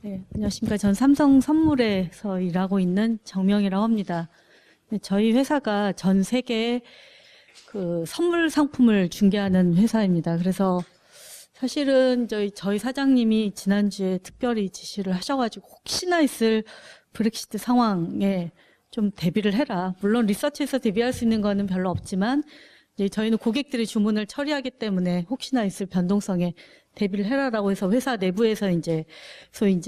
네, 안녕하십니까. 전 삼성선물에서 일하고 있는 정명이라고 합니다. 네, 저희 회사가 전 세계에 그 선물 상품을 중개하는 회사입니다. 그래서 사실은 저희 사장님이 지난주에 특별히 지시를 하셔가지고 혹시나 있을 브렉시트 상황에 좀 대비를 해라. 물론 리서치에서 대비할 수 있는 거는 별로 없지만 이제 저희는 고객들의 주문을 처리하기 때문에 혹시나 있을 변동성에 대비를 해라라고 해서 회사 내부에서 소위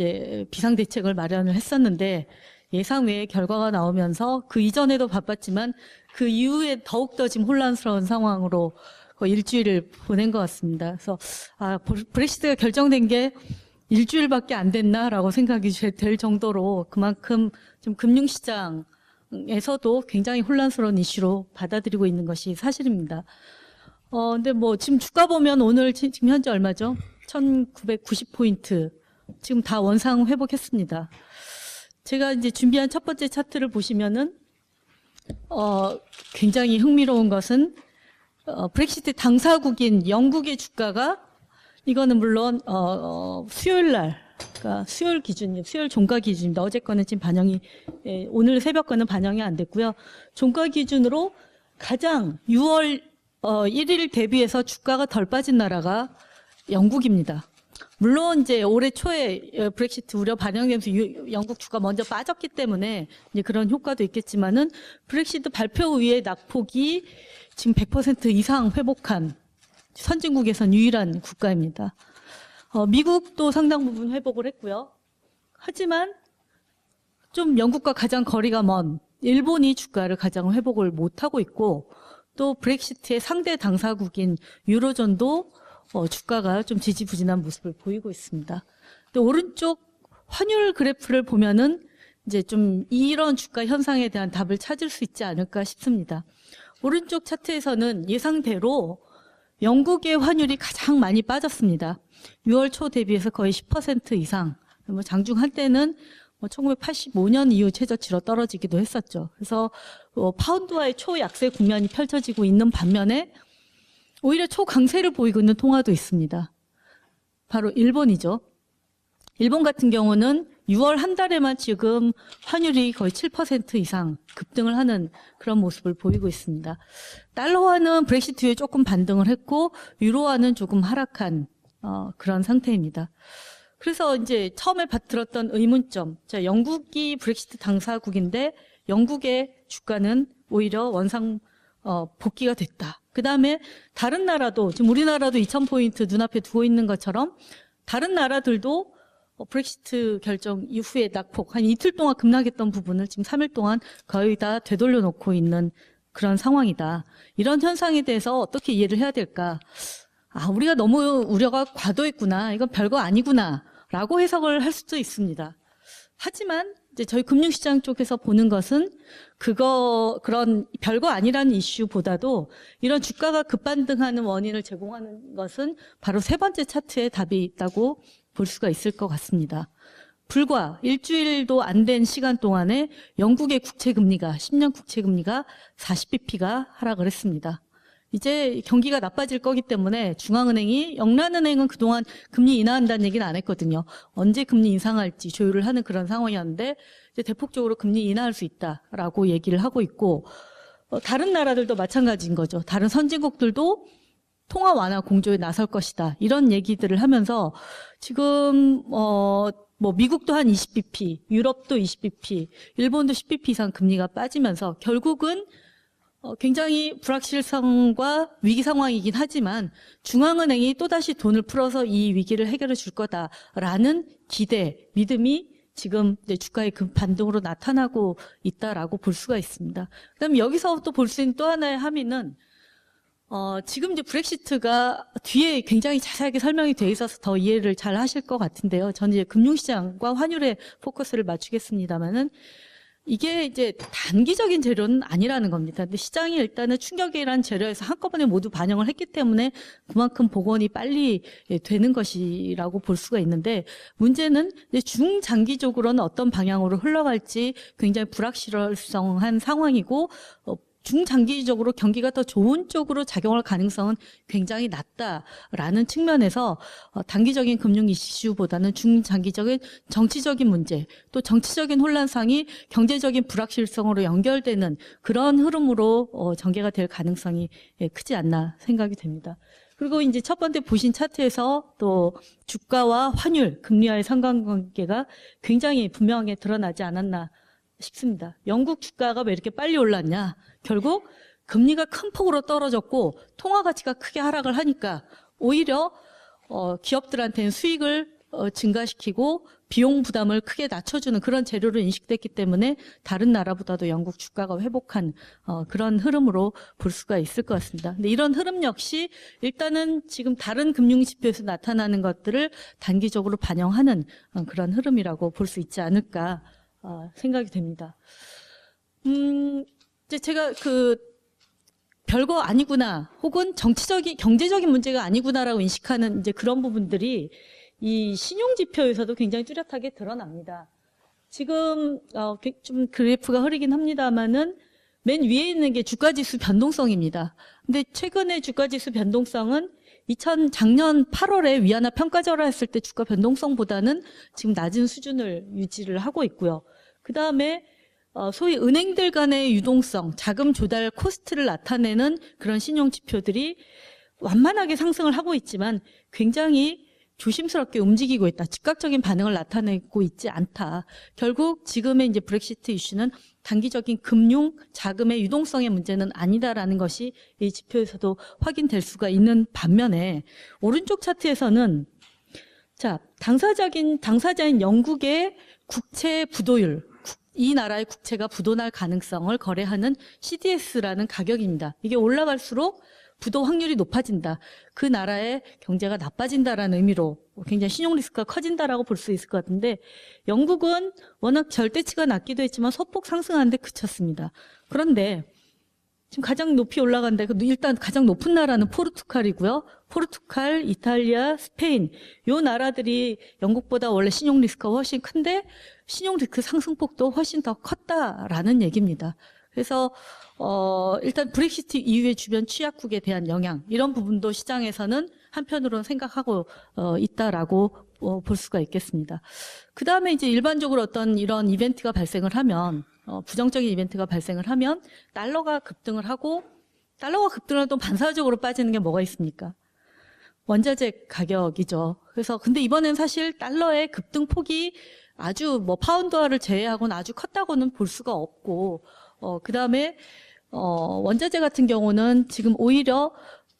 비상대책을 마련을 했었는데 예상 외의 결과가 나오면서 그 이전에도 바빴지만 그 이후에 더욱더 지금 혼란스러운 상황으로 거의 일주일을 보낸 것 같습니다. 그래서 브렉시트가 결정된 게 일주일밖에 안 됐나라고 생각이 될 정도로 그만큼 좀 금융시장에서도 굉장히 혼란스러운 이슈로 받아들이고 있는 것이 사실입니다. 근데 지금 주가 보면 오늘 지금 현재 얼마죠? 1990포인트. 지금 다 원상 회복했습니다. 제가 이제 준비한 첫 번째 차트를 보시면은, 굉장히 흥미로운 것은, 브렉시트 당사국인 영국의 주가가, 이거는 물론, 수요일 날, 그러니까 수요일 기준이에요. 수요일 종가 기준입니다. 어제 거는 지금 오늘 새벽 거는 반영이 안 됐고요. 종가 기준으로 가장 6월 1일 대비해서 주가가 덜 빠진 나라가 영국입니다. 물론 이제 올해 초에 브렉시트 우려 반영되면서 영국 주가 먼저 빠졌기 때문에 이제 그런 효과도 있겠지만은 브렉시트 발표 후에 낙폭이 지금 100% 이상 회복한 선진국에선 유일한 국가입니다. 미국도 상당 부분 회복을 했고요. 하지만 좀 영국과 가장 거리가 먼 일본이 주가를 가장 회복을 못하고 있고 또 브렉시트의 상대 당사국인 유로존도 주가가 좀 지지부진한 모습을 보이고 있습니다. 또 오른쪽 환율 그래프를 보면은 이제 좀 이런 주가 현상에 대한 답을 찾을 수 있지 않을까 싶습니다. 오른쪽 차트에서는 예상대로 영국의 환율이 가장 많이 빠졌습니다. 6월 초 대비해서 거의 10% 이상. 장중 한때는 1985년 이후 최저치로 떨어지기도 했었죠. 그래서 파운드와의 초약세 국면이 펼쳐지고 있는 반면에 오히려 초강세를 보이고 있는 통화도 있습니다. 바로 일본이죠. 일본 같은 경우는 6월 한 달에만 지금 환율이 거의 7% 이상 급등을 하는 그런 모습을 보이고 있습니다. 달러화는 브렉시트 후에 조금 반등을 했고 유로화는 조금 하락한 그런 상태입니다. 그래서 이제 처음에 들었던 의문점, 영국이 브렉시트 당사국인데 영국의 주가는 오히려 원상 복귀가 됐다. 그 다음에 다른 나라도, 지금 우리나라도 2000포인트 눈앞에 두고 있는 것처럼 다른 나라들도 브렉시트 결정 이후에 낙폭, 한 이틀 동안 급락했던 부분을 지금 3일 동안 거의 다 되돌려 놓고 있는 그런 상황이다. 이런 현상에 대해서 어떻게 이해를 해야 될까? 우리가 너무 우려가 과도했구나. 이건 별거 아니구나. 라고 해석을 할 수도 있습니다. 하지만 이제 저희 금융시장 쪽에서 보는 것은 그런 별거 아니라는 이슈보다도 이런 주가가 급반등하는 원인을 제공하는 것은 바로 세 번째 차트에 답이 있다고 볼 수가 있을 것 같습니다. 불과 일주일도 안 된 시간 동안에 영국의 국채금리가 10년 국채금리가 40bp가 하락을 했습니다. 이제 경기가 나빠질 거기 때문에 중앙은행이 영란은행은 그동안 금리 인하한다는 얘기는 안 했거든요. 언제 금리 인상할지 조율을 하는 그런 상황이었는데 이제 대폭적으로 금리 인하할 수 있다라고 얘기를 하고 있고 다른 나라들도 마찬가지인 거죠. 다른 선진국들도 통화 완화 공조에 나설 것이다. 이런 얘기들을 하면서 지금 미국도 한 20bp, 유럽도 20bp, 일본도 10bp 이상 금리가 빠지면서 결국은 굉장히 불확실성과 위기 상황이긴 하지만 중앙은행이 또다시 돈을 풀어서 이 위기를 해결해 줄 거다라는 기대, 믿음이 지금 이제 주가의 반등으로 나타나고 있다라고 볼 수가 있습니다. 그다음에 여기서 또 볼 수 있는 또 하나의 함의는 지금 이제 브렉시트가 뒤에 굉장히 자세하게 설명이 돼 있어서 더 이해를 잘 하실 것 같은데요. 저는 이제 금융시장과 환율에 포커스를 맞추겠습니다만은 이게 이제 단기적인 재료는 아니라는 겁니다. 근데 시장이 일단은 충격이라는 재료에서 한꺼번에 모두 반영을 했기 때문에 그만큼 복원이 빨리 되는 것이라고 볼 수가 있는데 문제는 이제 중장기적으로는 어떤 방향으로 흘러갈지 굉장히 불확실성한 상황이고 중장기적으로 경기가 더 좋은 쪽으로 작용할 가능성은 굉장히 낮다라는 측면에서 단기적인 금융 이슈보다는 중장기적인 정치적인 문제, 또 정치적인 혼란상이 경제적인 불확실성으로 연결되는 그런 흐름으로 전개가 될 가능성이 크지 않나 생각이 됩니다. 그리고 이제 첫 번째 보신 차트에서 또 주가와 환율, 금리와의 상관관계가 굉장히 분명하게 드러나지 않았나 싶습니다. 영국 주가가 왜 이렇게 빨리 올랐냐? 결국 금리가 큰 폭으로 떨어졌고 통화 가치가 크게 하락을 하니까 오히려 기업들한테는 수익을 증가시키고 비용 부담을 크게 낮춰주는 그런 재료로 인식됐기 때문에 다른 나라보다도 영국 주가가 회복한 그런 흐름으로 볼 수가 있을 것 같습니다. 근데 이런 흐름 역시 일단은 지금 다른 금융지표에서 나타나는 것들을 단기적으로 반영하는 그런 흐름이라고 볼 수 있지 않을까 생각이 됩니다. 이제 제가 별거 아니구나, 혹은 정치적인, 경제적인 문제가 아니구나라고 인식하는 이제 그런 부분들이 이 신용지표에서도 굉장히 뚜렷하게 드러납니다. 지금, 좀 그래프가 흐리긴 합니다만은 맨 위에 있는 게 주가지수 변동성입니다. 근데 최근에 주가지수 변동성은 작년 8월에 위안화 평가절하 했을 때 주가 변동성보다는 지금 낮은 수준을 유지를 하고 있고요. 그 다음에 소위 은행들 간의 유동성, 자금 조달 코스트를 나타내는 그런 신용 지표들이 완만하게 상승을 하고 있지만 굉장히 조심스럽게 움직이고 있다. 즉각적인 반응을 나타내고 있지 않다. 결국 지금의 이제 브렉시트 이슈는 단기적인 금융 자금의 유동성의 문제는 아니다라는 것이 이 지표에서도 확인될 수가 있는 반면에 오른쪽 차트에서는 당사자인 영국의 국채 부도율, 이 나라의 국채가 부도날 가능성을 거래하는 CDS라는 가격입니다. 이게 올라갈수록 부도 확률이 높아진다. 그 나라의 경제가 나빠진다라는 의미로 굉장히 신용 리스크가 커진다라고 볼 수 있을 것 같은데 영국은 워낙 절대치가 낮기도 했지만 소폭 상승하는데 그쳤습니다. 그런데 지금 가장 높이 올라간다. 일단 가장 높은 나라는 포르투갈이고요. 포르투갈, 이탈리아, 스페인 요 나라들이 영국보다 원래 신용 리스크가 훨씬 큰데 신용 리스크 상승폭도 훨씬 더 컸다라는 얘기입니다. 그래서 일단 브렉시트 이후의 주변 취약국에 대한 영향 이런 부분도 시장에서는 한편으로는 생각하고 있다라고 볼 수가 있겠습니다. 그 다음에 이제 일반적으로 어떤 이런 이벤트가 발생을 하면 부정적인 이벤트가 발생을 하면 달러가 급등을 하고 달러가 급등을 하면 또 반사적으로 빠지는 게 뭐가 있습니까? 원자재 가격이죠. 그래서 근데 이번엔 사실 달러의 급등폭이 아주 파운드화를 제외하고는 아주 컸다고는 볼 수가 없고 그 다음에 원자재 같은 경우는 지금 오히려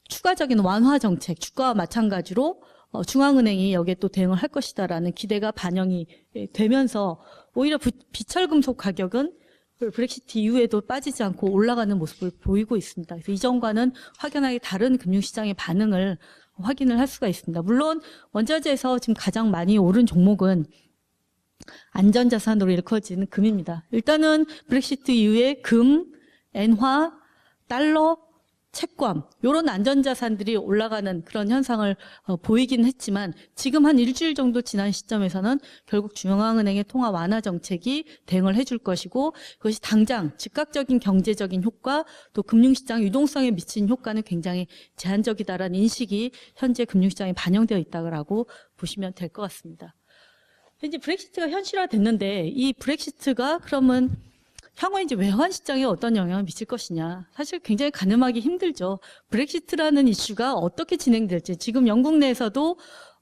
추가적인 완화 정책, 주가와 마찬가지로 중앙은행이 여기에 또 대응을 할 것이다라는 기대가 반영이 되면서 오히려 비철금속 가격은 브렉시트 이후에도 빠지지 않고 올라가는 모습을 보이고 있습니다. 그래서 이전과는 확연하게 다른 금융시장의 반응을 확인을 할 수가 있습니다. 물론 원자재에서 지금 가장 많이 오른 종목은 안전자산으로 일컬어지는 금입니다. 일단은 브렉시트 이후에 금, 엔화, 달러, 채권 이런 안전자산들이 올라가는 그런 현상을 보이긴 했지만 지금 한 일주일 정도 지난 시점에서는 결국 중앙은행의 통화 완화 정책이 대응을 해줄 것이고 그것이 당장 즉각적인 경제적인 효과 또 금융시장 유동성에 미친 효과는 굉장히 제한적이다라는 인식이 현재 금융시장에 반영되어 있다고 보시면 될 것 같습니다. 이제 브렉시트가 현실화됐는데 이 브렉시트가 그러면 향후에 이제 외환 시장에 어떤 영향을 미칠 것이냐. 사실 굉장히 가늠하기 힘들죠. 브렉시트라는 이슈가 어떻게 진행될지. 지금 영국 내에서도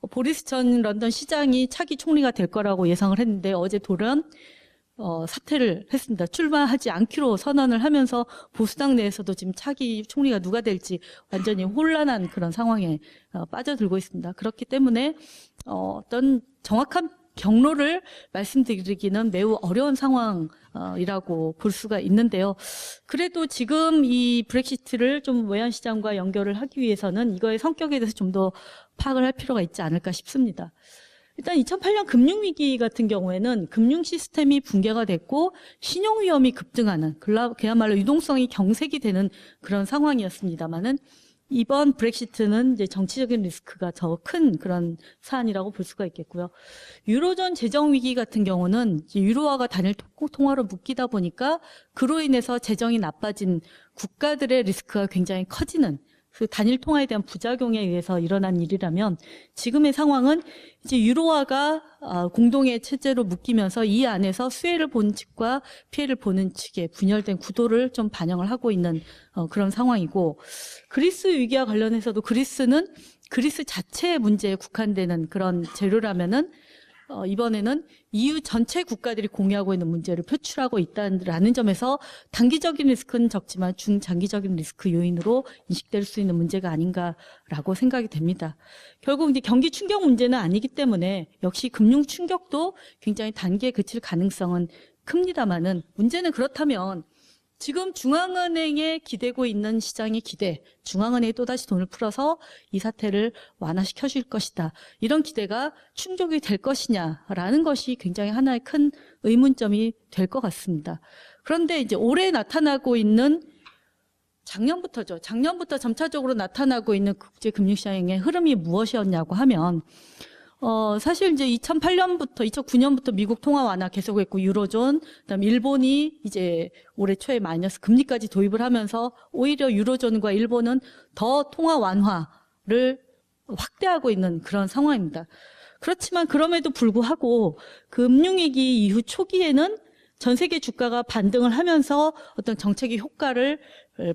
보리스 전 런던 시장이 차기 총리가 될 거라고 예상을 했는데 어제 돌연 사퇴를 했습니다. 출마하지 않기로 선언을 하면서 보수당 내에서도 지금 차기 총리가 누가 될지 완전히 혼란한 그런 상황에 빠져들고 있습니다. 그렇기 때문에 어떤 정확한 경로를 말씀드리기는 매우 어려운 상황이라고 볼 수가 있는데요. 그래도 지금 이 브렉시트를 좀 외환시장과 연결을 하기 위해서는 이거의 성격에 대해서 좀 더 파악을 할 필요가 있지 않을까 싶습니다. 일단 2008년 금융위기 같은 경우에는 금융 시스템이 붕괴가 됐고 신용 위험이 급등하는 그야말로 유동성이 경색이 되는 그런 상황이었습니다만은 이번 브렉시트는 이제 정치적인 리스크가 더 큰 그런 사안이라고 볼 수가 있겠고요. 유로존 재정 위기 같은 경우는 이제 유로화가 단일 통화로 묶이다 보니까 그로 인해서 재정이 나빠진 국가들의 리스크가 굉장히 커지는 그 단일 통화에 대한 부작용에 의해서 일어난 일이라면 지금의 상황은 이제 유로화가 공동의 체제로 묶이면서 이 안에서 수혜를 보는 측과 피해를 보는 측의 분열된 구도를 좀 반영을 하고 있는 그런 상황이고, 그리스 위기와 관련해서도 그리스는 그리스 자체의 문제에 국한되는 그런 재료라면은 이번에는 EU 전체 국가들이 공유하고 있는 문제를 표출하고 있다는 점에서 단기적인 리스크는 적지만 중장기적인 리스크 요인으로 인식될 수 있는 문제가 아닌가라고 생각이 됩니다. 결국 이제 경기 충격 문제는 아니기 때문에 역시 금융 충격도 굉장히 단기에 그칠 가능성은 큽니다만은, 문제는 그렇다면 지금 중앙은행에 기대고 있는 시장의 기대, 중앙은행이 또다시 돈을 풀어서 이 사태를 완화시켜 줄 것이다, 이런 기대가 충족이 될 것이냐라는 것이 굉장히 하나의 큰 의문점이 될 것 같습니다. 그런데 이제 올해 나타나고 있는 작년부터죠. 작년부터 점차적으로 나타나고 있는 국제금융시장의 흐름이 무엇이었냐고 하면 사실 이제 2008년부터 2009년부터 미국 통화 완화 계속했고, 유로존, 그다음 일본이 이제 올해 초에 마이너스 금리까지 도입을 하면서 오히려 유로존과 일본은 더 통화 완화를 확대하고 있는 그런 상황입니다. 그렇지만 그럼에도 불구하고 금융위기 이후 초기에는 전 세계 주가가 반등을 하면서 어떤 정책의 효과를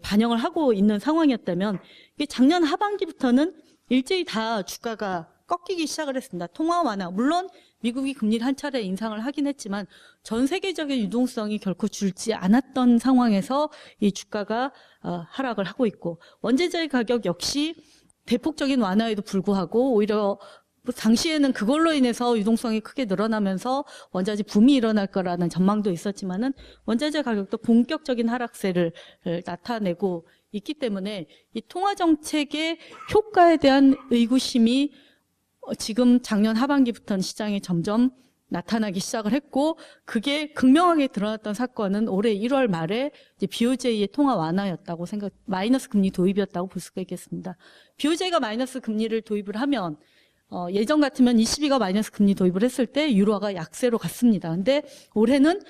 반영을 하고 있는 상황이었다면, 이게 작년 하반기부터는 일제히 다 주가가 꺾이기 시작을 했습니다. 통화 완화, 물론 미국이 금리를 한 차례 인상을 하긴 했지만 전 세계적인 유동성이 결코 줄지 않았던 상황에서 이 주가가 하락을 하고 있고, 원재료의 가격 역시 대폭적인 완화에도 불구하고 오히려 당시에는 그걸로 인해서 유동성이 크게 늘어나면서 원자재 붐이 일어날 거라는 전망도 있었지만은 원자재 가격도 본격적인 하락세를 나타내고 있기 때문에 이 통화 정책의 효과에 대한 의구심이 지금 작년 하반기부터는 시장에 점점 나타나기 시작을 했고, 그게 극명하게 드러났던 사건은 올해 1월 말에 이제 BOJ의 통화 완화였다고 마이너스 금리 도입이었다고 볼 수가 있겠습니다. BOJ가 마이너스 금리를 도입을 하면 예전 같으면 ECB가 마이너스 금리 도입을 했을 때 유로화가 약세로 갔습니다. 근데 올해는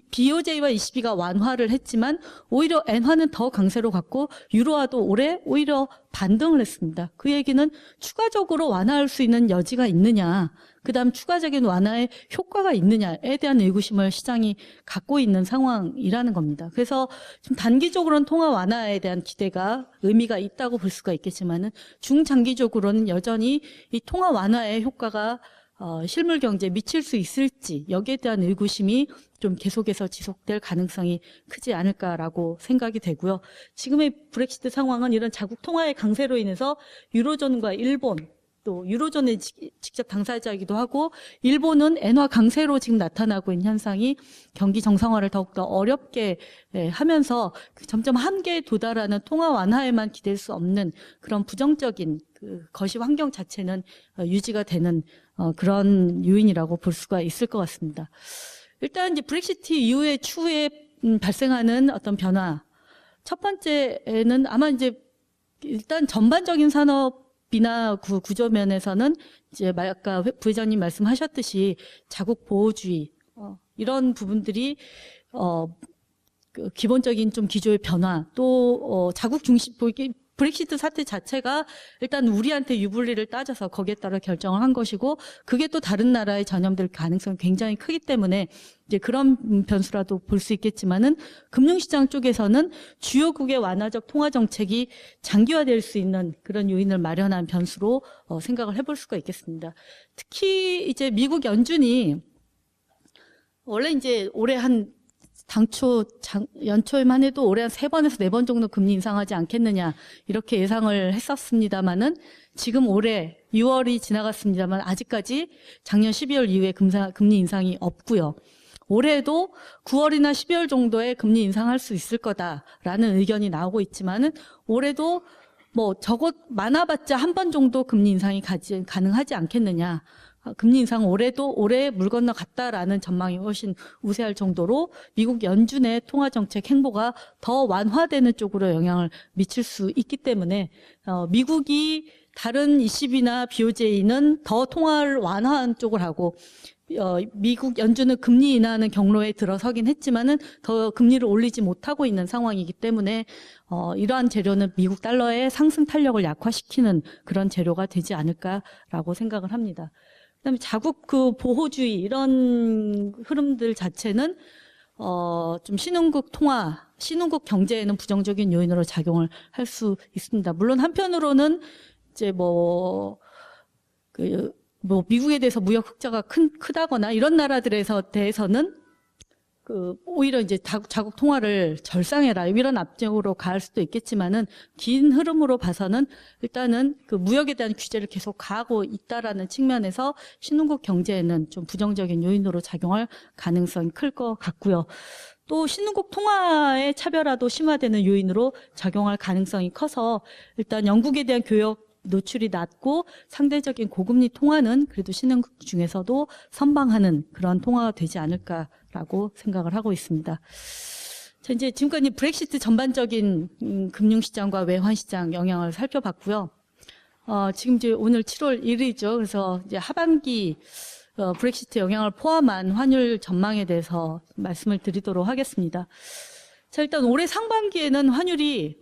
BOJ와 ECB가 완화를 했지만 오히려 엔화는 더 강세로 갔고, 유로화도 올해 오히려 반등을 했습니다. 그 얘기는 추가적으로 완화할 수 있는 여지가 있느냐, 그다음 추가적인 완화의 효과가 있느냐에 대한 의구심을 시장이 갖고 있는 상황이라는 겁니다. 그래서 좀 단기적으로는 통화 완화에 대한 기대가 의미가 있다고 볼 수가 있겠지만은 중장기적으로는 여전히 이 통화 완화의 효과가 실물 경제에 미칠 수 있을지, 여기에 대한 의구심이 좀 계속해서 지속될 가능성이 크지 않을까라고 생각이 되고요. 지금의 브렉시트 상황은 이런 자국 통화의 강세로 인해서 유로존과 일본, 또 유로존의 직접 당사자이기도 하고 일본은 엔화 강세로 지금 나타나고 있는 현상이 경기 정상화를 더욱더 어렵게 하면서 점점 한계에 도달하는 통화 완화에만 기댈 수 없는 그런 부정적인 그 거시 환경 자체는 유지가 되는 그런 요인이라고 볼 수가 있을 것 같습니다. 일단 이제 브렉시트 이후에 추후에 발생하는 어떤 변화, 첫 번째는 아마 이제 일단 전반적인 산업이나 구조 면에서는 이제 아까 부회장님 말씀하셨듯이 자국 보호주의 이런 부분들이 그 기본적인 좀 기조의 변화, 또 자국 중심 브렉시트 사태 자체가 일단 우리한테 유불리를 따져서 거기에 따라 결정을 한 것이고, 그게 또 다른 나라에 전염될 가능성이 굉장히 크기 때문에 이제 그런 변수라도 볼 수 있겠지만은, 금융시장 쪽에서는 주요국의 완화적 통화 정책이 장기화될 수 있는 그런 요인을 마련한 변수로 생각을 해볼 수가 있겠습니다. 특히 이제 미국 연준이 원래 이제 올해 한 당초 연초에만 해도 올해 한 3번에서 4번 정도 금리 인상하지 않겠느냐 이렇게 예상을 했었습니다만은, 지금 올해 6월이 지나갔습니다만 아직까지 작년 12월 이후에 금리 인상이 없고요. 올해도 9월이나 12월 정도에 금리 인상할 수 있을 거다라는 의견이 나오고 있지만은, 올해도 뭐 적어 많아봤자 한 번 정도 금리 인상이 가능하지 않겠느냐. 금리 인상 올해 물 건너갔다라는 전망이 훨씬 우세할 정도로 미국 연준의 통화정책 행보가 더 완화되는 쪽으로 영향을 미칠 수 있기 때문에 미국이 다른 ECB나 BOJ는 더 통화를 완화한 쪽을 하고 미국 연준은 금리 인하하는 경로에 들어서긴 했지만은 더 금리를 올리지 못하고 있는 상황이기 때문에 이러한 재료는 미국 달러의 상승 탄력을 약화시키는 그런 재료가 되지 않을까라고 생각을 합니다. 그다음에 자국 그 보호주의 이런 흐름들 자체는 좀 신흥국 경제에는 부정적인 요인으로 작용을 할 수 있습니다. 물론 한편으로는 이제 미국에 대해서 무역 흑자가 크다거나 이런 대해서는 오히려 이제 자국 통화를 절상해라 이런 압력으로 가할 수도 있겠지만은 긴 흐름으로 봐서는 일단은 그 무역에 대한 규제를 계속 가하고 있다라는 측면에서 신흥국 경제에는 좀 부정적인 요인으로 작용할 가능성이 클 것 같고요. 또 신흥국 통화의 차별화도 심화되는 요인으로 작용할 가능성이 커서 일단 영국에 대한 교역 노출이 낮고 상대적인 고금리 통화는 그래도 신흥국 중에서도 선방하는 그런 통화가 되지 않을까라고 생각을 하고 있습니다. 자, 이제 지금까지 브렉시트 전반적인 금융시장과 외환시장 영향을 살펴봤고요. 지금 이제 오늘 7월 1일이죠. 그래서 이제 하반기 브렉시트 영향을 포함한 환율 전망에 대해서 말씀을 드리도록 하겠습니다. 자, 일단 올해 상반기에는 환율이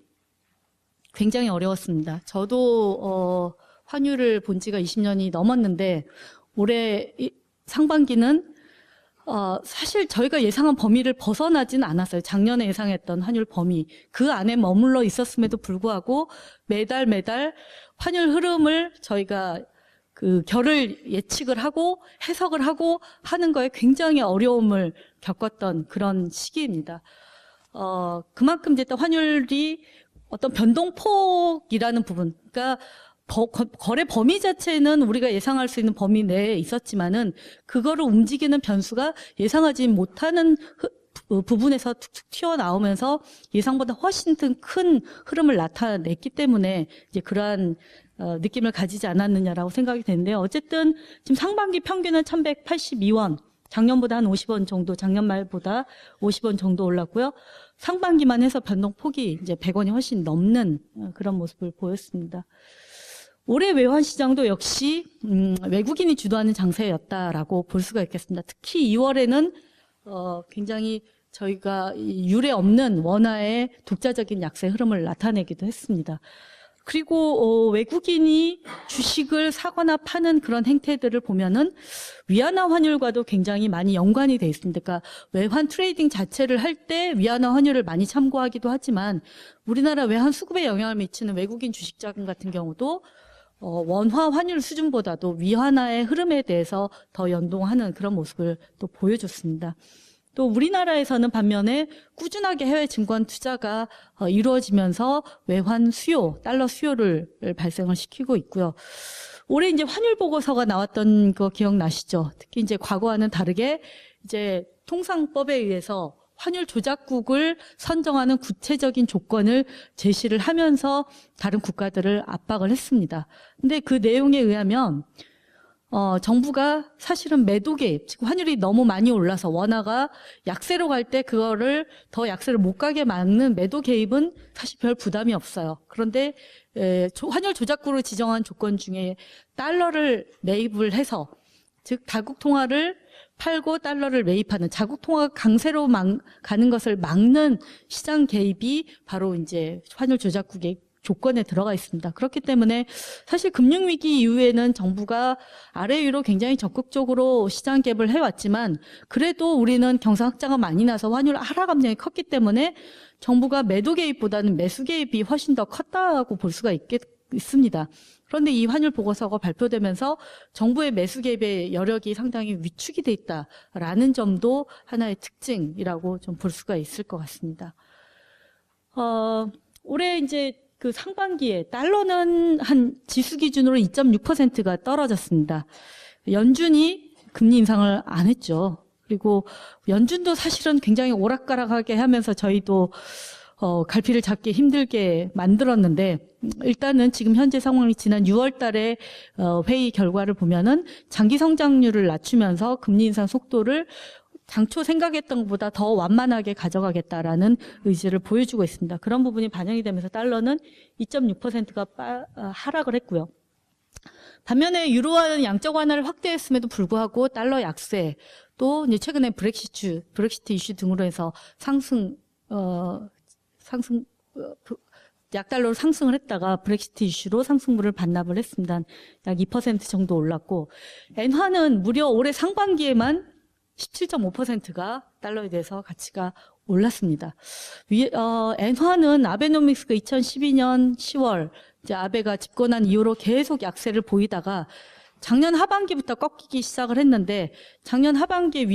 굉장히 어려웠습니다. 저도 환율을 본 지가 20년이 넘었는데 올해 상반기는 사실 저희가 예상한 범위를 벗어나지는 않았어요. 작년에 예상했던 환율 범위 그 안에 머물러 있었음에도 불구하고 매달 환율 흐름을 저희가 그 결을 예측을 하고 해석을 하고 하는 거에 굉장히 어려움을 겪었던 그런 시기입니다. 그만큼 이제 또 환율이 어떤 변동폭이라는 부분, 그러니까 거래 범위 자체는 우리가 예상할 수 있는 범위 내에 있었지만은 그거를 움직이는 변수가 예상하지 못하는 부분에서 툭툭 튀어나오면서 예상보다 훨씬 큰 흐름을 나타냈기 때문에 이제 그러한 느낌을 가지지 않았느냐라고 생각이 되는데요. 어쨌든 지금 상반기 평균은 1182원, 작년보다 한 50원 정도, 작년 말보다 50원 정도 올랐고요. 상반기만 해서 변동폭이 이제 100원이 훨씬 넘는 그런 모습을 보였습니다. 올해 외환시장도 역시 외국인이 주도하는 장세였다라고 볼 수가 있겠습니다. 특히 2월에는 굉장히 저희가 유례 없는 원화의 독자적인 약세 흐름을 나타내기도 했습니다. 그리고 외국인이 주식을 사거나 파는 그런 행태들을 보면은 위안화 환율과도 굉장히 많이 연관이 돼 있습니다. 그러니까 외환 트레이딩 자체를 할 때 위안화 환율을 많이 참고하기도 하지만 우리나라 외환 수급에 영향을 미치는 외국인 주식 자금 같은 경우도 원화 환율 수준보다도 위안화의 흐름에 대해서 더 연동하는 그런 모습을 또 보여줬습니다. 또 우리나라에서는 반면에 꾸준하게 해외 증권 투자가 이루어지면서 외환 수요, 달러 수요를 발생을 시키고 있고요. 올해 이제 환율 보고서가 나왔던 거 기억나시죠? 특히 이제 과거와는 다르게 이제 통상법에 의해서 환율 조작국을 선정하는 구체적인 조건을 제시를 하면서 다른 국가들을 압박을 했습니다. 근데 그 내용에 의하면 정부가 사실은 매도 개입, 즉 환율이 너무 많이 올라서 원화가 약세로 갈 때 그거를 더 약세를 못 가게 막는 매도 개입은 사실 별 부담이 없어요. 그런데 환율 조작구로 지정한 조건 중에 달러를 매입을 해서, 즉 자국 통화를 팔고 달러를 매입하는 자국 통화가 강세로 가는 것을 막는 시장 개입이 바로 이제 환율 조작국의 조건에 들어가 있습니다. 그렇기 때문에 사실 금융위기 이후에는 정부가 아래 위로 굉장히 적극적으로 시장 개입을 해왔지만 그래도 우리는 경상흑자가 많이 나서 환율 하락 압력이 컸기 때문에 정부가 매도 개입보다는 매수 개입이 훨씬 더 컸다고 볼 수가 있습니다. 그런데 이 환율 보고서가 발표되면서 정부의 매수 개입의 여력이 상당히 위축이 돼 있다라는 점도 하나의 특징이라고 좀 볼 수가 있을 것 같습니다. 올해 이제 그 상반기에 달러는 한 지수 기준으로 2.6%가 떨어졌습니다. 연준이 금리 인상을 안 했죠. 그리고 연준도 사실은 굉장히 오락가락하게 하면서 저희도 갈피를 잡기 힘들게 만들었는데 일단은 지금 현재 상황이 지난 6월 달에 회의 결과를 보면은 장기 성장률을 낮추면서 금리 인상 속도를 당초 생각했던 것보다 더 완만하게 가져가겠다라는 의지를 보여주고 있습니다. 그런 부분이 반영이 되면서 달러는 2.6%가 하락을 했고요. 반면에 유로화는 양적 완화를 확대했음에도 불구하고 달러 약세, 또 이제 최근에 브렉시트 이슈 등으로 해서 약달러로 상승을 했다가 브렉시트 이슈로 상승분을 반납을 했습니다. 약 2% 정도 올랐고, 엔화는 무려 올해 상반기에만 17.5%가 달러에 대해서 가치가 올랐습니다. 엔화는 아베노믹스가 2012년 10월 이제 아베가 집권한 이후로 계속 약세를 보이다가 작년 하반기부터 꺾이기 시작을 했는데, 작년 하반기에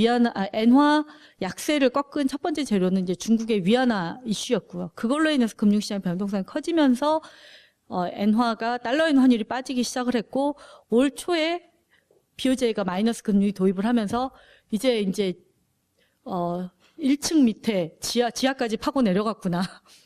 엔화 약세를 꺾은 첫 번째 재료는 이제 중국의 위안화 이슈였고요. 그걸로 인해서 금융시장 변동성이 커지면서 엔화가 달러 엔 환율이 빠지기 시작을 했고, 올 초에 BOJ가 마이너스 금리 도입을 하면서 이제 1층 밑에 지하까지 파고 내려갔구나.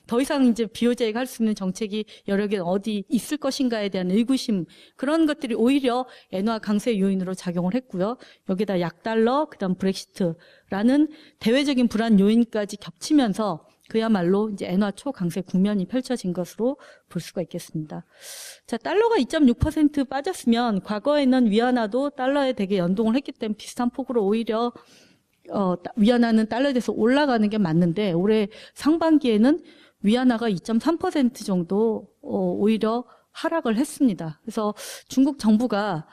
더 이상 이제 BOJ가 할 수 있는 정책이 여러 개 어디 있을 것인가에 대한 의구심, 그런 것들이 오히려 엔화 강세 요인으로 작용을 했고요. 여기다 약달러, 그다음 브렉시트라는 대외적인 불안 요인까지 겹치면서 그야말로 이제 엔화 초강세 국면이 펼쳐진 것으로 볼 수가 있겠습니다. 자, 달러가 2.6% 빠졌으면 과거에는 위안화도 달러에 되게 연동을 했기 때문에 비슷한 폭으로 오히려 위안화는 달러에 대해서 올라가는 게 맞는데, 올해 상반기에는 위안화가 2.3% 정도 오히려 하락을 했습니다. 그래서 중국 정부가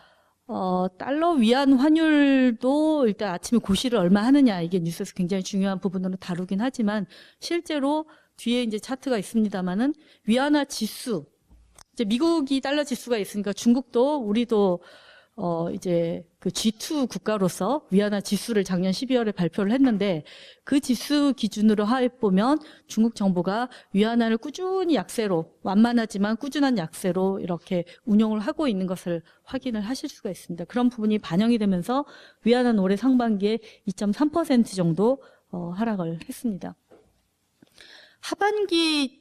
달러 위안 환율도 일단 아침에 고시를 얼마 하느냐, 이게 뉴스에서 굉장히 중요한 부분으로 다루긴 하지만, 실제로 뒤에 이제 차트가 있습니다만은 위안화 지수, 이제 미국이 달러 지수가 있으니까 중국도 우리도 이제 그 G2 국가로서 위안화 지수를 작년 12월에 발표를 했는데, 그 지수 기준으로 해보면 중국 정부가 위안화를 꾸준히 약세로, 완만하지만 꾸준한 약세로 이렇게 운용을 하고 있는 것을 확인을 하실 수가 있습니다. 그런 부분이 반영이 되면서 위안화는 올해 상반기에 2.3% 정도 하락을 했습니다. 하반기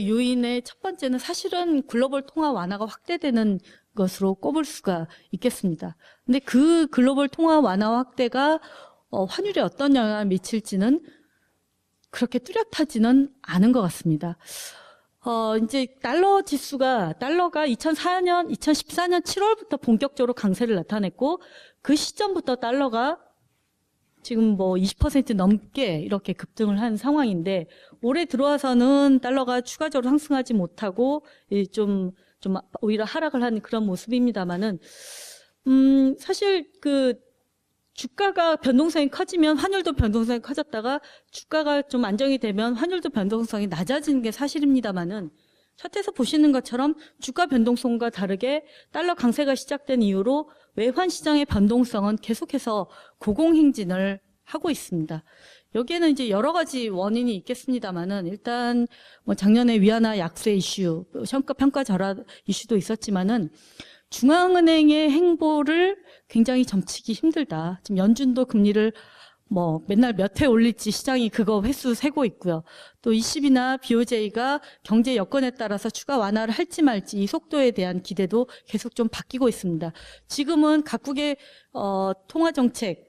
요인의 첫 번째는 사실은 글로벌 통화 완화가 확대되는 것으로 꼽을 수가 있겠습니다. 근데 그 글로벌 통화 완화 확대가 환율에 어떤 영향을 미칠지는 그렇게 뚜렷하지는 않은 것 같습니다. 이제 달러가 2014년 7월부터 본격적으로 강세를 나타냈고, 그 시점부터 달러가 지금 뭐 20% 넘게 이렇게 급등을 한 상황인데, 올해 들어와서는 달러가 추가적으로 상승하지 못하고 좀 오히려 하락을 하는 그런 모습입니다만은, 사실 그 주가가 변동성이 커지면 환율도 변동성이 커졌다가 주가가 좀 안정이 되면 환율도 변동성이 낮아지는 게 사실입니다만은, 차트에서 보시는 것처럼 주가 변동성과 다르게 달러 강세가 시작된 이후로 외환 시장의 변동성은 계속해서 고공행진을 하고 있습니다. 여기에는 이제 여러 가지 원인이 있겠습니다만은, 일단 뭐 작년에 위안화 약세 이슈, 평가 절하 이슈도 있었지만은, 중앙은행의 행보를 굉장히 점치기 힘들다. 지금 연준도 금리를 뭐 맨날 몇 회 올릴지 시장이 그거 횟수 세고 있고요. 또 ECB나 BOJ가 경제 여건에 따라서 추가 완화를 할지 말지 이 속도에 대한 기대도 계속 좀 바뀌고 있습니다. 지금은 각국의 통화 정책,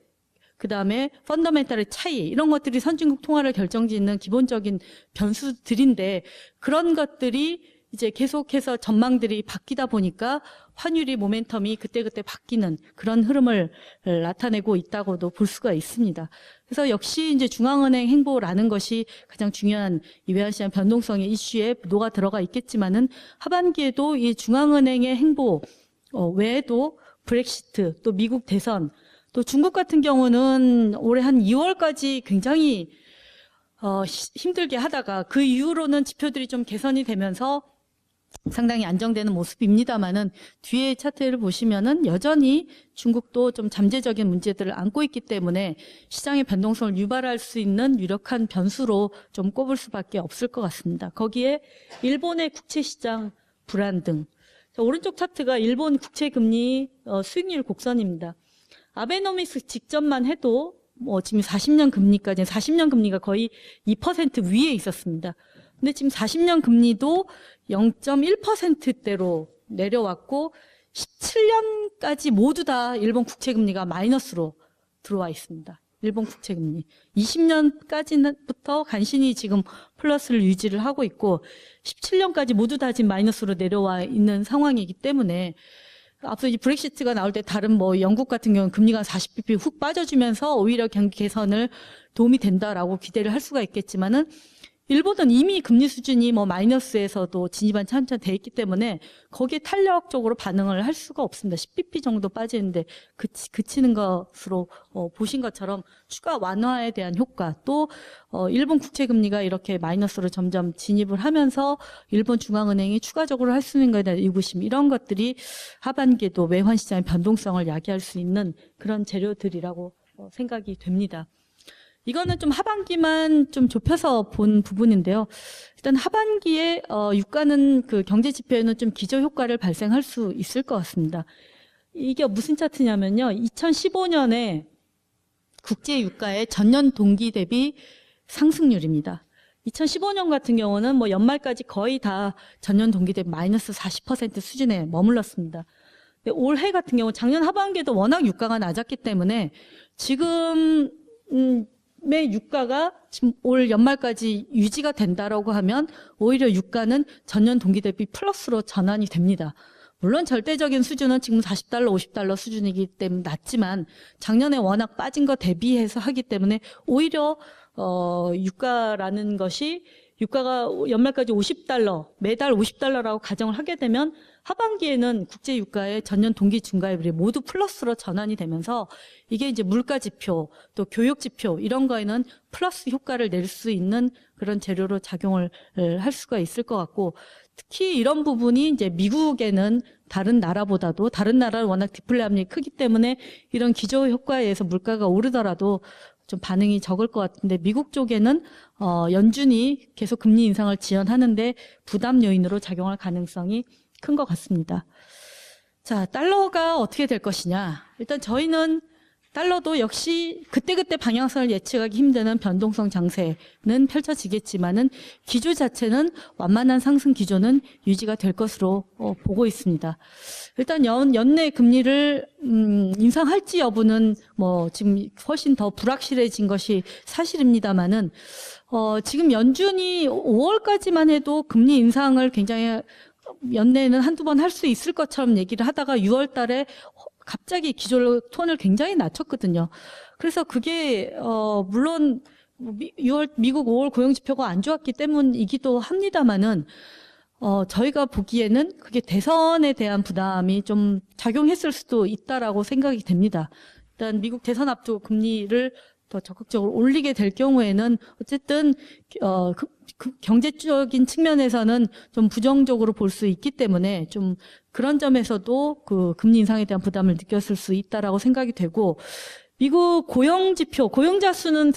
그다음에 펀더멘탈의 차이, 이런 것들이 선진국 통화를 결정짓는 기본적인 변수들인데, 그런 것들이 이제 계속해서 전망들이 바뀌다 보니까 환율이 모멘텀이 그때그때 바뀌는 그런 흐름을 나타내고 있다고도 볼 수가 있습니다. 그래서 역시 이제 중앙은행 행보라는 것이 가장 중요한 이 외환시장 변동성의 이슈에 녹아 들어가 있겠지만은, 하반기에도 이 중앙은행의 행보 외에도 브렉시트, 또 미국 대선, 또 중국 같은 경우는 올해 한 2월까지 굉장히 힘들게 하다가 그 이후로는 지표들이 좀 개선이 되면서 상당히 안정되는 모습입니다만은, 뒤에 차트를 보시면은 여전히 중국도 좀 잠재적인 문제들을 안고 있기 때문에 시장의 변동성을 유발할 수 있는 유력한 변수로 좀 꼽을 수밖에 없을 것 같습니다. 거기에 일본의 국채시장 불안 등. 오른쪽 차트가 일본 국채금리 수익률 곡선입니다. 아베노믹스 직전만 해도 뭐 지금 40년 금리가 거의 2% 위에 있었습니다. 근데 지금 40년 금리도 0.1%대로 내려왔고 17년까지 모두 다 일본 국채 금리가 마이너스로 들어와 있습니다. 일본 국채 금리 20년까지부터 간신히 지금 플러스를 유지를 하고 있고 17년까지 모두 다 지금 마이너스로 내려와 있는 상황이기 때문에 앞서 이 브렉시트가 나올 때 다른 뭐 영국 같은 경우는 금리가 40bp 훅 빠져주면서 오히려 경기 개선을 도움이 된다라고 기대를 할 수가 있겠지만은 일본은 이미 금리 수준이 뭐 마이너스에서도 진입한 차근차근 돼 있기 때문에 거기에 탄력적으로 반응을 할 수가 없습니다. 10bp 정도 빠지는데 그치는 것으로 보신 것처럼 추가 완화에 대한 효과 또 일본 국채 금리가 이렇게 마이너스로 점점 진입을 하면서 일본 중앙은행이 추가적으로 할 수 있는 것에 대한 의구심 이런 것들이 하반기에도 외환 시장의 변동성을 야기할 수 있는 그런 재료들이라고 생각이 됩니다. 이거는 좀 하반기만 좀 좁혀서 본 부분인데요. 일단 하반기에 유가는 그 경제 지표에는 좀 기저 효과를 발생할 수 있을 것 같습니다. 이게 무슨 차트냐면요. 2015년에 국제 유가의 전년 동기 대비 상승률입니다. 2015년 같은 경우는 뭐 연말까지 거의 다 전년 동기 대비 마이너스 40% 수준에 머물렀습니다. 근데 올해 같은 경우 작년 하반기에도 워낙 유가가 낮았기 때문에 지금 의 유가가 지금 올 연말까지 유지가 된다라고 하면 오히려 유가는 전년 동기 대비 플러스로 전환이 됩니다. 물론 절대적인 수준은 지금 40달러, 50달러 수준이기 때문에 낮지만 작년에 워낙 빠진 거 대비해서 하기 때문에 오히려 유가라는 것이 유가가 연말까지 50달러, 매달 50달러라고 가정을 하게 되면 하반기에는 국제 유가의 전년 동기 증가율이 모두 플러스로 전환이 되면서 이게 이제 물가 지표, 또 교육 지표 이런 거에는 플러스 효과를 낼 수 있는 그런 재료로 작용을 할 수가 있을 것 같고 특히 이런 부분이 이제 미국에는 다른 나라보다도 다른 나라는 워낙 디플레 압력이 크기 때문에 이런 기저 효과에 의해서 물가가 오르더라도 좀 반응이 적을 것 같은데 미국 쪽에는 연준이 계속 금리 인상을 지연하는데 부담 요인으로 작용할 가능성이 큰 것 같습니다. 자, 달러가 어떻게 될 것이냐. 일단 저희는 달러도 역시 그때그때 방향성을 예측하기 힘드는 변동성 장세는 펼쳐지겠지만은 기조 자체는 완만한 상승 기조는 유지가 될 것으로 보고 있습니다. 일단 연내 금리를 인상할지 여부는 뭐 지금 훨씬 더 불확실해진 것이 사실입니다만은 지금 연준이 5월까지만 해도 금리 인상을 굉장히 연내에는 한두 번 할 수 있을 것처럼 얘기를 하다가 6월 달에 갑자기 기조 톤을 굉장히 낮췄거든요. 그래서 그게 물론 미국 5월 고용 지표가 안 좋았기 때문이기도 합니다만은 저희가 보기에는 그게 대선에 대한 부담이 좀 작용했을 수도 있다라고 생각이 됩니다. 일단 미국 대선 앞두고 금리를 더 적극적으로 올리게 될 경우에는 어쨌든 경제적인 측면에서는 좀 부정적으로 볼 수 있기 때문에 좀 그런 점에서도 그 금리 인상에 대한 부담을 느꼈을 수 있다라고 생각이 되고 미국 고용 지표, 고용자 수는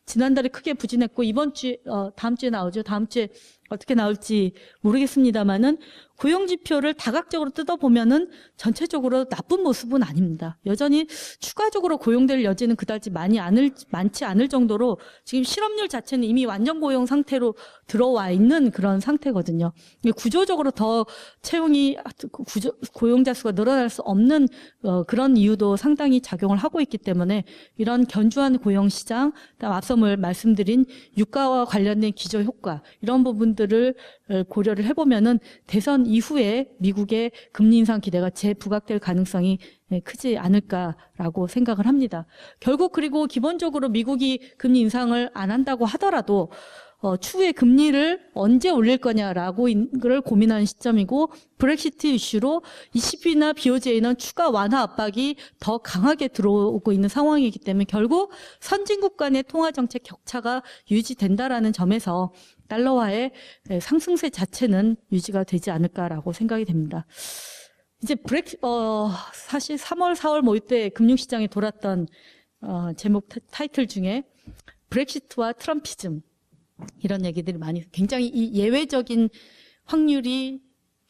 지난달에 크게 부진했고 이번 주 다음 주에 나오죠. 다음 주에 어떻게 나올지 모르겠습니다만은 고용 지표를 다각적으로 뜯어보면은 전체적으로 나쁜 모습은 아닙니다. 여전히 추가적으로 고용될 여지는 그다지 많지 않을 정도로 지금 실업률 자체는 이미 완전 고용 상태로 들어와 있는 그런 상태거든요. 구조적으로 더 채용이 고용자 수가 늘어날 수 없는 그런 이유도 상당히 작용을 하고 있기 때문에 이런 견조한 고용 시장, 앞서 말씀드린 유가와 관련된 기저 효과 이런 부분들을 고려를 해보면은 대선 이후에 미국의 금리 인상 기대가 재부각될 가능성이 크지 않을까라고 생각을 합니다. 결국 그리고 기본적으로 미국이 금리 인상을 안 한다고 하더라도 추후에 금리를 언제 올릴 거냐라고 를 고민하는 시점이고 브렉시트 이슈로 ECB나 BOJ는 추가 완화 압박이 더 강하게 들어오고 있는 상황이기 때문에 결국 선진국 간의 통화정책 격차가 유지된다라는 점에서 달러화의 상승세 자체는 유지가 되지 않을까라고 생각이 됩니다. 이제 사실 3월, 4월 모의 때 금융시장에 돌았던 제목 타이틀 중에 브렉시트와 트럼피즘 이런 얘기들이 많이 굉장히 이 예외적인 확률이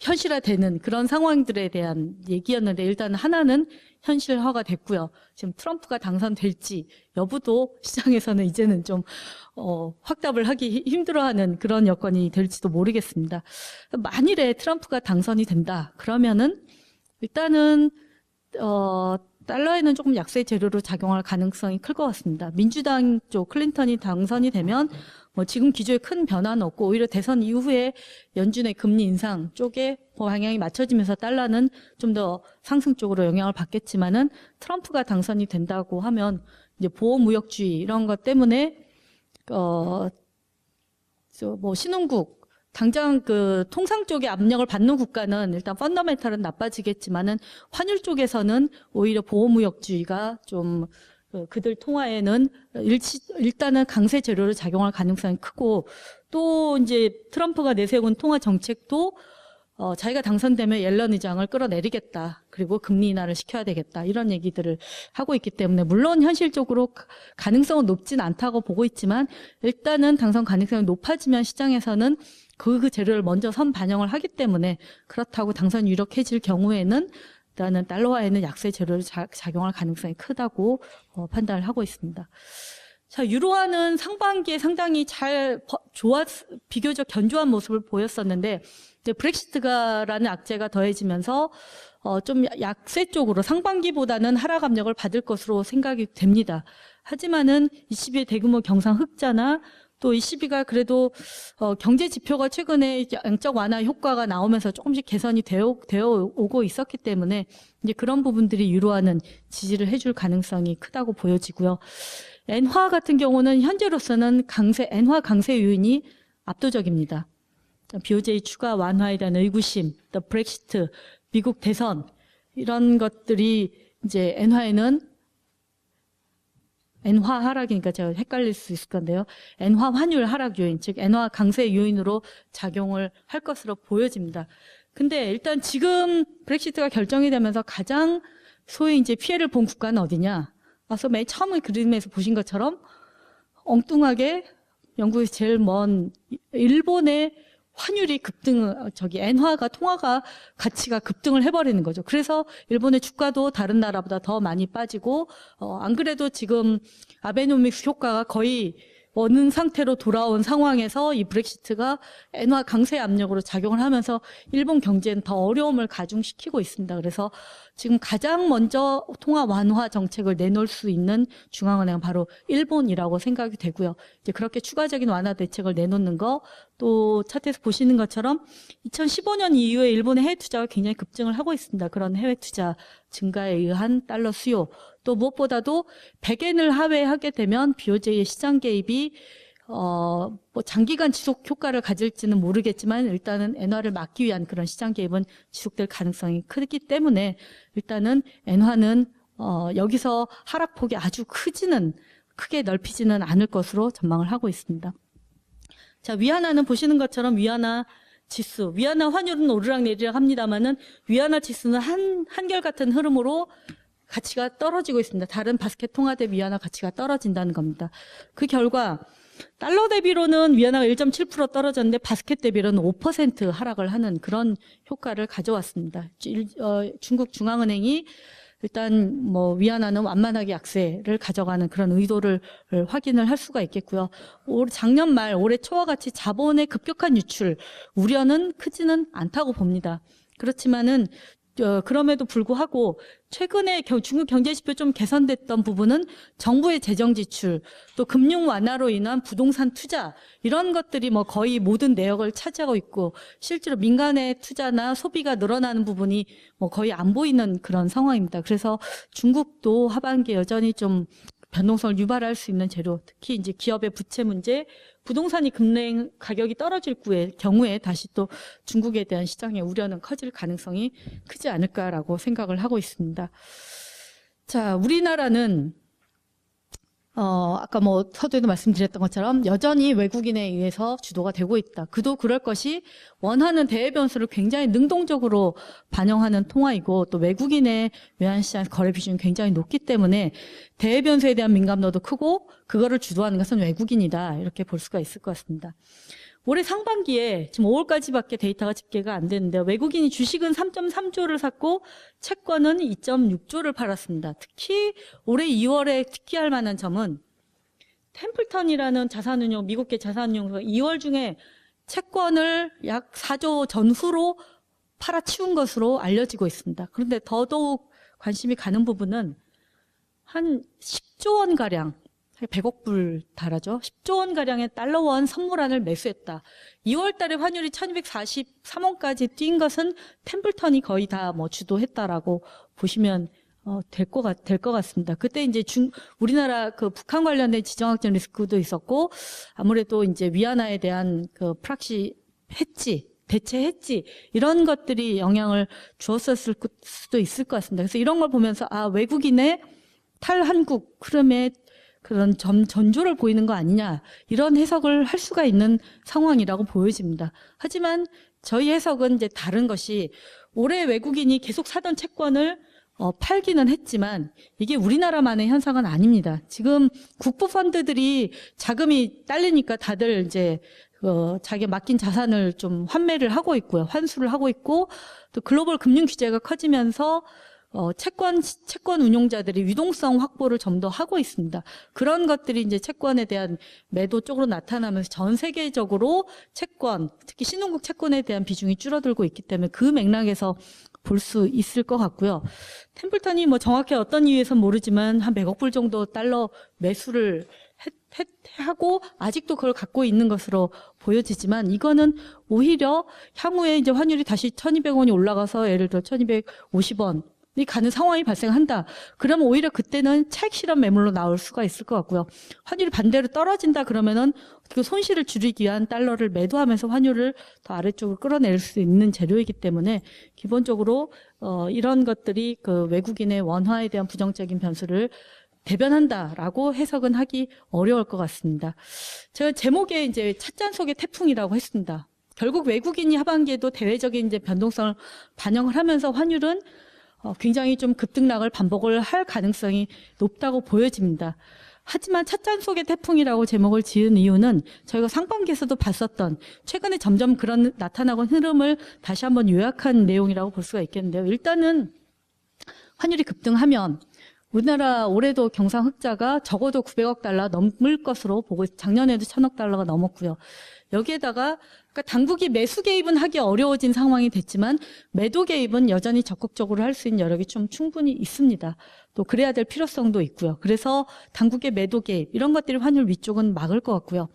현실화되는 그런 상황들에 대한 얘기였는데 일단 하나는 현실화가 됐고요. 지금 트럼프가 당선될지 여부도 시장에서는 이제는 좀 확답을 하기 힘들어하는 그런 여건이 될지도 모르겠습니다. 만일에 트럼프가 당선이 된다 그러면은 일단은 달러에는 조금 약세 재료로 작용할 가능성이 클 것 같습니다. 민주당 쪽 클린턴이 당선이 되면 지금 기조에 큰 변화는 없고 오히려 대선 이후에 연준의 금리 인상 쪽에 방향이 맞춰지면서 달러는 좀 더 상승 쪽으로 영향을 받겠지만은 트럼프가 당선이 된다고 하면 이제 보호무역주의 이런 것 때문에 신흥국 당장 그 통상 쪽에 압력을 받는 국가는 일단 펀더멘탈은 나빠지겠지만은 환율 쪽에서는 오히려 보호무역주의가 좀 그들 통화에는 일단은 강세 재료로 작용할 가능성이 크고 또 이제 트럼프가 내세운 통화 정책도 자기가 당선되면 옐런 의장을 끌어내리겠다. 그리고 금리 인하를 시켜야 되겠다. 이런 얘기들을 하고 있기 때문에 물론 현실적으로 가능성은 높진 않다고 보고 있지만 일단은 당선 가능성이 높아지면 시장에서는 그 재료를 먼저 선반영을 하기 때문에 그렇다고 당선 유력해질 경우에는 일단은 달러화에는 약세 재료를 작용할 가능성이 크다고 판단을 하고 있습니다. 자, 유로화는 상반기에 상당히 비교적 견조한 모습을 보였었는데 이제 브렉시트가라는 악재가 더해지면서 좀 약세 쪽으로 상반기보다는 하락 압력을 받을 것으로 생각이 됩니다. 하지만은 22의 대규모 경상 흑자나 또 22가 그래도 경제 지표가 최근에 양적 완화 효과가 나오면서 조금씩 개선이 되어 오고 있었기 때문에 이제 그런 부분들이 유로화는 지지를 해줄 가능성이 크다고 보여지고요. 엔화 같은 경우는 현재로서는 엔화 강세 요인이 압도적입니다. BOJ 추가 완화에 대한 의구심, 또 브렉시트, 미국 대선 이런 것들이 이제 엔화 하락이니까 제가 헷갈릴 수 있을 건데요. 엔화 환율 하락 요인, 즉 엔화 강세 요인으로 작용을 할 것으로 보여집니다. 근데 일단 지금 브렉시트가 결정이 되면서 가장 소위 이제 피해를 본 국가는 어디냐? 그래서 맨 처음 그림에서 보신 것처럼 엉뚱하게 영국에서 제일 먼 일본의 환율이 엔화가 통화가 가치가 급등을 해버리는 거죠. 그래서 일본의 주가도 다른 나라보다 더 많이 빠지고 안 그래도 지금 아베노믹스 효과가 거의 어느 상태로 돌아온 상황에서 이 브렉시트가 엔화 강세 압력으로 작용을 하면서 일본 경제는 더 어려움을 가중시키고 있습니다. 그래서 지금 가장 먼저 통화 완화 정책을 내놓을 수 있는 중앙은행은 바로 일본이라고 생각이 되고요. 이제 그렇게 추가적인 완화 대책을 내놓는 거, 또 차트에서 보시는 것처럼 2015년 이후에 일본의 해외 투자가 굉장히 급증을 하고 있습니다. 그런 해외 투자 증가에 의한 달러 수요, 또 무엇보다도 100엔을 하회하게 되면 BOJ의 시장 개입이 장기간 지속 효과를 가질지는 모르겠지만 일단은 엔화를 막기 위한 그런 시장 개입은 지속될 가능성이 크기 때문에 일단은 엔화는 여기서 하락폭이 아주 크게 넓히지는 않을 것으로 전망을 하고 있습니다. 자, 위안화는 보시는 것처럼 위안화 지수, 위안화 환율은 오르락내리락 합니다만은 위안화 지수는 한결같은 흐름으로 가치가 떨어지고 있습니다. 다른 바스켓 통화 대비 위안화 가치가 떨어진다는 겁니다. 그 결과 달러 대비로는 위안화가 1.7% 떨어졌는데 바스켓 대비로는 5% 하락을 하는 그런 효과를 가져왔습니다. 중국 중앙은행이 일단 위안화는 완만하게 약세를 가져가는 그런 의도를 확인을 할 수가 있겠고요. 작년 말 올해 초와 같이 자본의 급격한 유출 우려는 크지는 않다고 봅니다. 그렇지만은 그럼에도 불구하고 최근에 중국 경제지표 좀 개선됐던 부분은 정부의 재정 지출, 또 금융 완화로 인한 부동산 투자 이런 것들이 거의 모든 내역을 차지하고 있고 실제로 민간의 투자나 소비가 늘어나는 부분이 거의 안 보이는 그런 상황입니다. 그래서 중국도 하반기에 여전히 좀 변동성을 유발할 수 있는 재료, 특히 이제 기업의 부채 문제, 부동산이 급냉 가격이 떨어질 경우에 다시 또 중국에 대한 시장의 우려는 커질 가능성이 크지 않을까라고 생각을 하고 있습니다. 자, 우리나라는 아까 서두에도 말씀드렸던 것처럼 여전히 외국인에 의해서 주도가 되고 있다. 그도 그럴 것이 원하는 대외 변수를 굉장히 능동적으로 반영하는 통화이고 또 외국인의 외환시장 거래 비중이 굉장히 높기 때문에 대외 변수에 대한 민감도도 크고 그거를 주도하는 것은 외국인이다. 이렇게 볼 수가 있을 것 같습니다. 올해 상반기에 지금 5월까지밖에 데이터가 집계가 안 되는데 외국인이 주식은 3.3조를 샀고 채권은 2.6조를 팔았습니다. 특히 올해 2월에 특기할 만한 점은 템플턴이라는 자산운용, 미국계 자산운용사가 2월 중에 채권을 약 4조 전후로 팔아치운 것으로 알려지고 있습니다. 그런데 더더욱 관심이 가는 부분은 한 10조 원가량, 100억 불 달하죠. 10조 원가량의 달러원 선물안을 매수했다. 2월 달에 환율이 1243원까지 뛴 것은 템플턴이 거의 다 주도했다라고 보시면 될 것 같습니다. 그때 이제 우리나라 그 북한 관련된 지정학적 리스크도 있었고, 아무래도 이제 위안화에 대한 그 프락시 해지, 대체 해지, 이런 것들이 영향을 주었을 수도 있을 것 같습니다. 그래서 이런 걸 보면서, 외국인의 탈한국 흐름에 그런 전조를 보이는 거 아니냐, 이런 해석을 할 수가 있는 상황이라고 보여집니다. 하지만 저희 해석은 이제 다른 것이, 올해 외국인이 계속 사던 채권을 팔기는 했지만 이게 우리나라만의 현상은 아닙니다. 지금 국부펀드들이 자금이 딸리니까 다들 이제 자기 맡긴 자산을 좀 환매를 하고 있고요. 환수를 하고 있고, 또 글로벌 금융 규제가 커지면서 채권 운용자들이 유동성 확보를 좀 더 하고 있습니다. 그런 것들이 이제 채권에 대한 매도 쪽으로 나타나면서 전 세계적으로 채권, 특히 신흥국 채권에 대한 비중이 줄어들고 있기 때문에 그 맥락에서 볼 수 있을 것 같고요. 템플턴이 정확히 어떤 이유에서 모르지만 한 100억 불 정도 달러 매수를 하고 아직도 그걸 갖고 있는 것으로 보여지지만, 이거는 오히려 향후에 이제 환율이 다시 1,200원이 올라가서 예를 들어 1,250원 이 가는 상황이 발생한다. 그러면 오히려 그때는 차익 실현 매물로 나올 수가 있을 것 같고요. 환율이 반대로 떨어진다 그러면은 그 손실을 줄이기 위한 달러를 매도하면서 환율을 더 아래쪽으로 끌어낼 수 있는 재료이기 때문에 기본적으로 이런 것들이 그 외국인의 원화에 대한 부정적인 변수를 대변한다라고 해석은 하기 어려울 것 같습니다. 제가 제목에 이제 찻잔 속의 태풍이라고 했습니다. 결국 외국인이 하반기에도 대외적인 이제 변동성을 반영을 하면서 환율은 굉장히 좀 급등락을 반복을 할 가능성이 높다고 보여집니다. 하지만 찻잔 속의 태풍이라고 제목을 지은 이유는 저희가 상반기에서도 봤었던 최근에 점점 그런 나타나고 흐름을 다시 한번 요약한 내용이라고 볼 수가 있겠는데요. 일단은 환율이 급등하면 우리나라 올해도 경상 흑자가 적어도 900억 달러 넘을 것으로 보고, 작년에도 1,000억 달러가 넘었고요. 여기에다가 그러니까 당국이 매수 개입은 하기 어려워진 상황이 됐지만 매도 개입은 여전히 적극적으로 할 수 있는 여력이 좀 충분히 있습니다. 또 그래야 될 필요성도 있고요. 그래서 당국의 매도 개입 이런 것들이 환율 위쪽은 막을 것 같고요.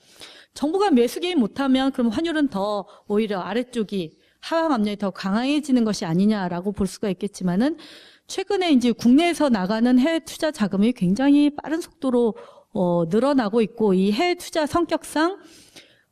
정부가 매수 개입 못하면 그럼 환율은 더 오히려 아래쪽이 하방 압력이 더 강해지는 것이 아니냐라고 볼 수가 있겠지만은, 최근에 이제 국내에서 나가는 해외 투자 자금이 굉장히 빠른 속도로 늘어나고 있고, 이 해외 투자 성격상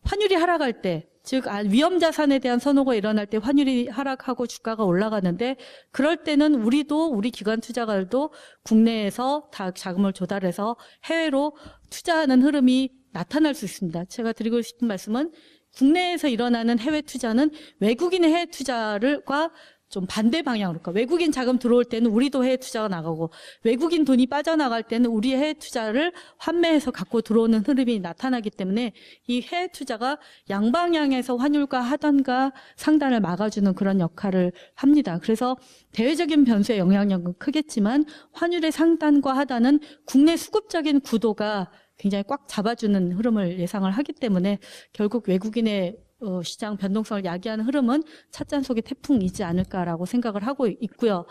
환율이 하락할 때, 즉 위험 자산에 대한 선호가 일어날 때 환율이 하락하고 주가가 올라가는데, 그럴 때는 우리 기관 투자가들도 국내에서 다 자금을 조달해서 해외로 투자하는 흐름이 나타날 수 있습니다. 제가 드리고 싶은 말씀은, 국내에서 일어나는 해외 투자는 외국인의 해외 투자를과 좀 반대 방향으로, 그러니까 외국인 자금 들어올 때는 우리도 해외 투자가 나가고, 외국인 돈이 빠져나갈 때는 우리 해외 투자를 환매해서 갖고 들어오는 흐름이 나타나기 때문에 이 해외 투자가 양방향에서 환율과 하단과 상단을 막아주는 그런 역할을 합니다. 그래서 대외적인 변수의 영향력은 크겠지만 환율의 상단과 하단은 국내 수급적인 구도가 굉장히 꽉 잡아주는 흐름을 예상을 하기 때문에 결국 외국인의 시장 변동성을 야기하는 흐름은 찻잔 속의 태풍이지 않을까라고 생각을 하고 있고요.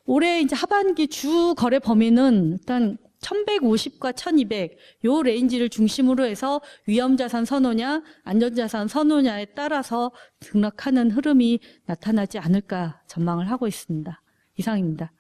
올해 이제 하반기 주 거래 범위는 일단 1150과 1200 요 레인지를 중심으로 해서 위험자산 선호냐 안전자산 선호냐에 따라서 등락하는 흐름이 나타나지 않을까 전망을 하고 있습니다. 이상입니다.